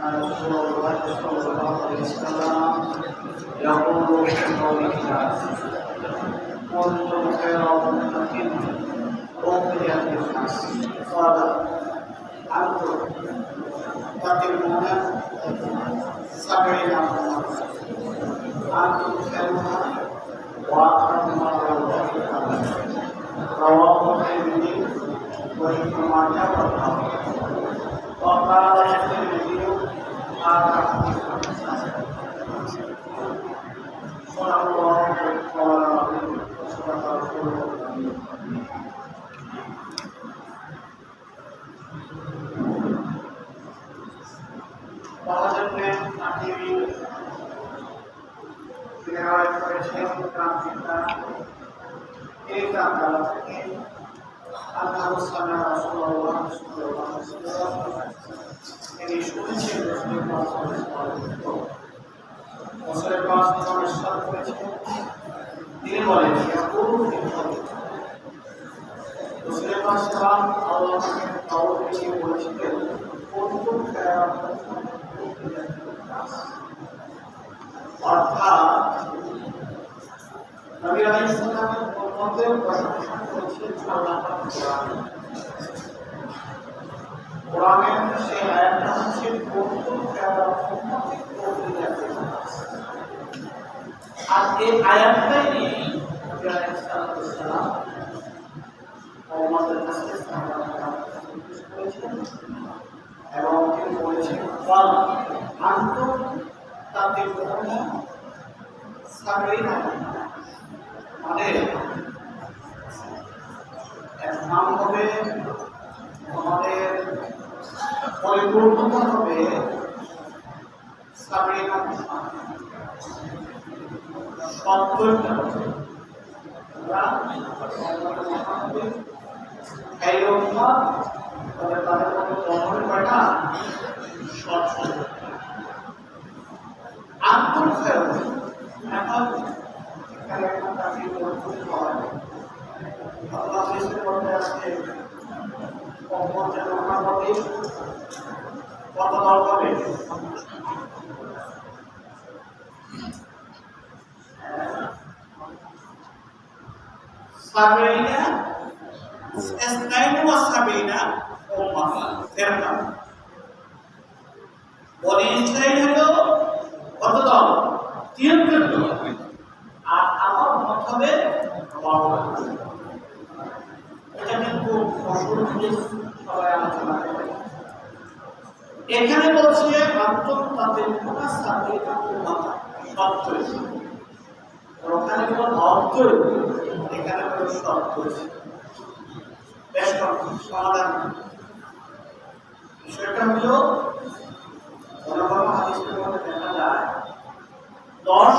أن رسول الله صلى الله عليه وسلم يقول في قوله كنتم خير أمة أخرجت للناس قال أنتم تقيمون 70 أمة أنتم خيرها وأكرمها على الله رواه الترمذي وابن ماجه وقال الترمذي هذا حديث حسن صلى الله عليه وسلم وصدق رسوله وحضرت حكيم riwayat kecil tentang kita kita adalah Al-Hasan Rasulullah sallallahu alaihi wasallam ini শুনেছেন রাসূলুল্লাহ সাল্লাল্লাহু আলাইহি ওয়াসাল্লাম তিনি বলেন রাসূলুল্লাহ সাল্লাল্লাহু আল্লাহকে দাওয়াত দিয়ে বলেছিলেন কোন অর্থাৎ নবী আলাইহিস সালামের উম্মতের প্রশংসা করেছেন আল্লাহ কোরআন কোরআনের সেই আয়াতটা হচ্ছে কুনতুম খায়রা উম্মাতিন উখরিজাত লিন-নাস আর এই আয়াতটাই নবী আলাইহিস সালাম উম্মতের কাছে করেছেন এবং তিনি বলেছেন ওয়াল আনতুম তাতে কোনো সাবরি না মানে এক নাম হবে আমাদের পরিপূর্ণতা হবে সাবরি না সত্যটা এইরকম তবে তাদের মধ্যে জন্মের কয়টা সত্য আত্মক্ষয় এখন এখানে একটা কাজে পরিবর্তিত হয় আল্লাহ দেশের মধ্যে আজকে কমপক্ষে মোটামুটি কত দল হবে সাবিনা সাবিনা উম্মাহ ফেরকা বনি ইসরাইল হলো কত দল 73 দল আর আমার মত হবে 12 এটা কিন্তু মশহুর হাদিস সবাই আলোচনা করে এখানে বলছে আন্তম তাদের কোনা সাবিনা উম্মাহ শব্দ ওখানে কোন অর্থ এখানে কোন শব্দ বেশ সমাধান বিষয়টা হলো অন্যান্য হাদিসের মধ্যে দেখা যায় 10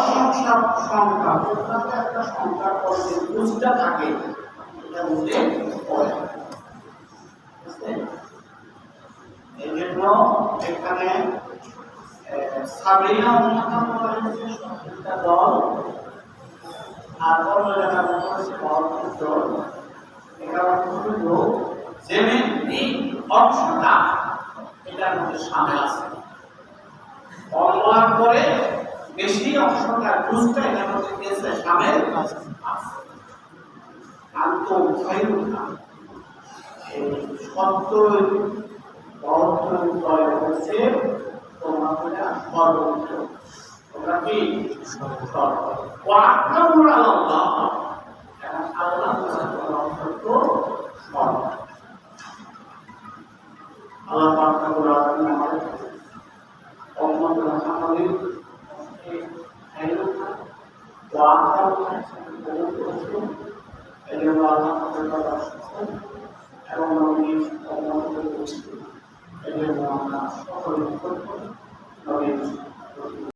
সংখ্যা প্রত্যেকটা একটা সংখ্যার পরে যে 2টা থাকে এটা মধ্যে পড়ে এই জন্য এখানে সাবিনা উম্মাহ বলা হয়েছে একটা দল আর অন্য জায়গায় বলা হয়েছে দল এখানে হলো যেমনি অংশটা এটার মধ্যে শামিল আছে অল্লাহর পরে বেশি অংশটা দুষ্টা এটার মধ্যে গেছে শামিল আছে আন্তম খায়রুনা এই শব্দ অর্থ উত্তর হচ্ছে তোমাদের সর্বোচ্চ তোমরা কি ওয়াকরামুল আল্লাহ এবং আল্লাহ সত্য সর্বোচ্চ আল্লাহ পাক রব্বুল আলামিন আমাদের উম্মত মুহাম্মাদির খায়রুনা ওয়া আকরামুনা এই জন্য আল্লাহ